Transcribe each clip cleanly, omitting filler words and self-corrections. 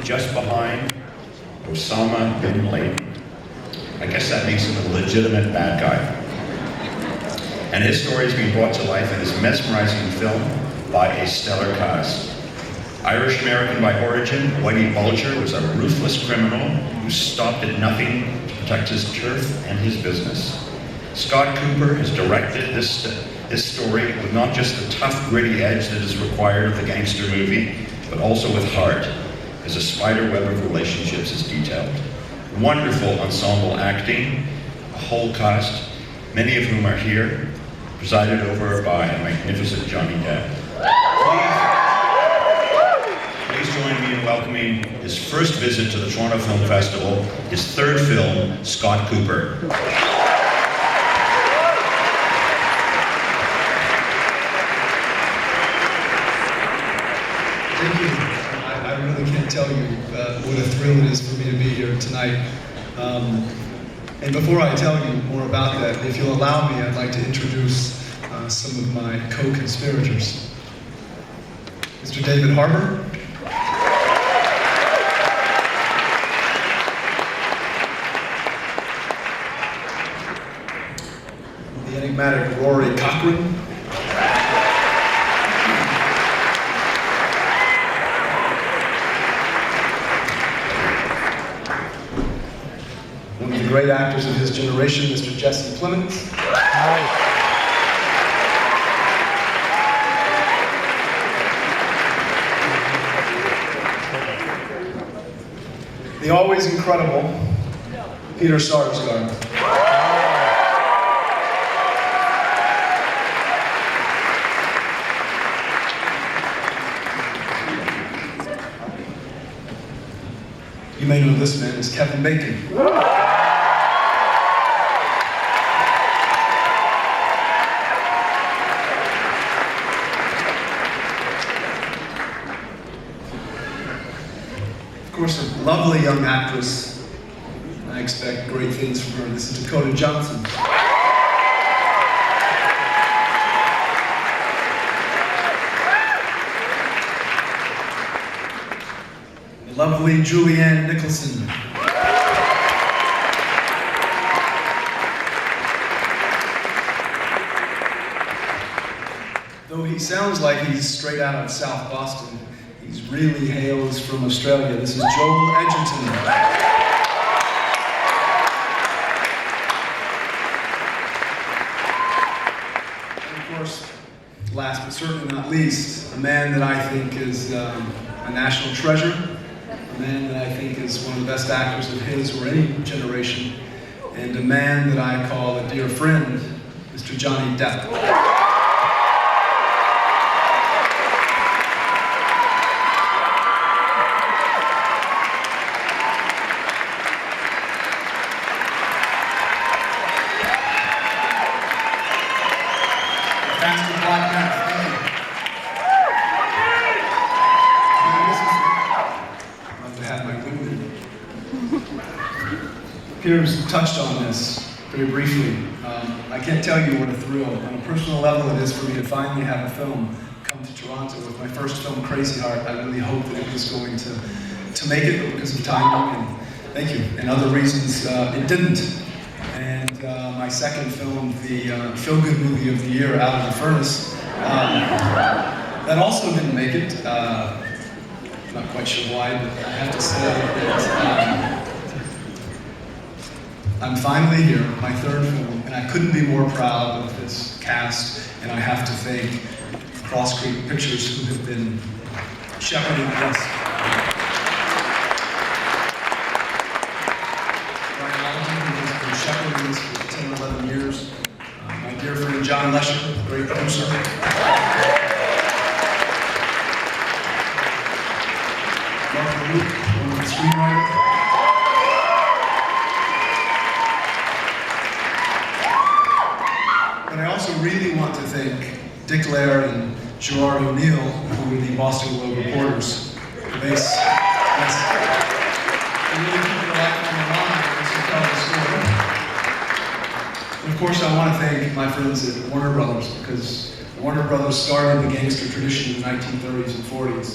just behind Osama bin Laden. I guess that makes him a legitimate bad guy. And his story is being brought to life in this mesmerizing film by a stellar cast. Irish-American by origin, Whitey Bulger was a ruthless criminal who stopped at nothing to protect his turf and his business. Scott Cooper has directed this story with not just the tough, gritty edge that is required of the gangster movie, but also with heart, as a spider web of relationships is detailed. Wonderful ensemble acting, a whole cast, many of whom are here, presided over by a magnificent Johnny Depp. Please join me in welcoming his first visit to the Toronto Film Festival, his third film, Scott Cooper. Thank you. I really can't tell you what a thrill it is for me to be here tonight. And before I tell you more about that, if you'll allow me, I'd like to introduce some of my co-conspirators. Mr. David Harbour. The enigmatic Rory Cochrane. One of the great actors of his generation, Mr. Jesse Plemons. The always incredible Peter Sarsgaard. You may know this man as Kevin Bacon. Of course, a lovely young actress. I expect great things from her. This is Dakota Johnson. The lovely Julianne Nicholson. Though he sounds like he's straight out of South Boston, he really hails from Australia. This is Joel Edgerton. And of course, last but certainly not least, a man that I think is a national treasure, a man that I think is one of the best actors of his or any generation, and a man that I call a dear friend, Mr. Johnny Depp. Peter's touched on this very briefly. I can't tell you what a thrill, on a personal level, it is for me to finally have a film come to Toronto. With my first film, Crazy Heart, I really hoped that it was going to make it, but because of timing and thank you, and other reasons, it didn't. And my second film, the feel-good movie of the year, Out of the Furnace, that also didn't make it. I'm not quite sure why, but I have to say that I'm finally here, my third film, and I couldn't be more proud of this cast, and I have to thank Cross Creek Pictures, who have been shepherding us. Brian Allen, who has been shepherding us for 10 or 11 years. My dear friend John Lesher, great producer. Mark Luke, one of the screenwriters. But I also really want to thank Dick Lair and Gerard O'Neill, who were the Boston Globe reporters. They really keep their life on the line as they tell the story. And of course, I want to thank my friends at Warner Brothers, because Warner Brothers started the gangster tradition in the 1930s and 40s.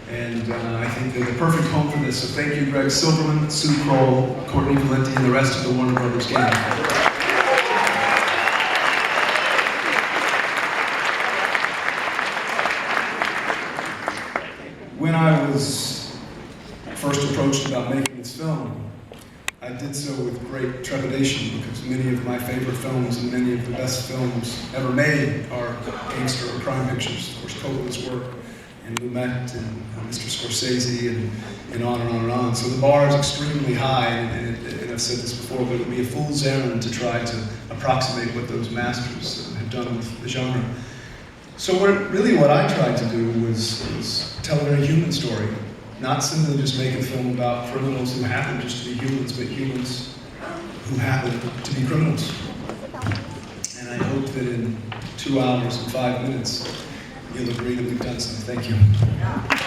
And I think they're the perfect home for this. So thank you, Greg Silverman, Sue Kroll, Courtney Valenti, and the rest of the Warner Brothers gang. When I was first approached about making this film, I did so with great trepidation because many of my favorite films and many of the best films ever made are gangster or crime pictures. Of course, Coppola's work, and Lumet, and Mr. Scorsese, and on and on and on. So the bar is extremely high, and I've said this before, but it would be a fool's errand to try to approximate what those masters have done with the genre. So what I tried to do was tell a very human story, not simply just make a film about criminals who happen just to be humans, but humans who happen to be criminals. And I hope that in 2 hours and 5 minutes, you'll agree that we've done something. Thank you.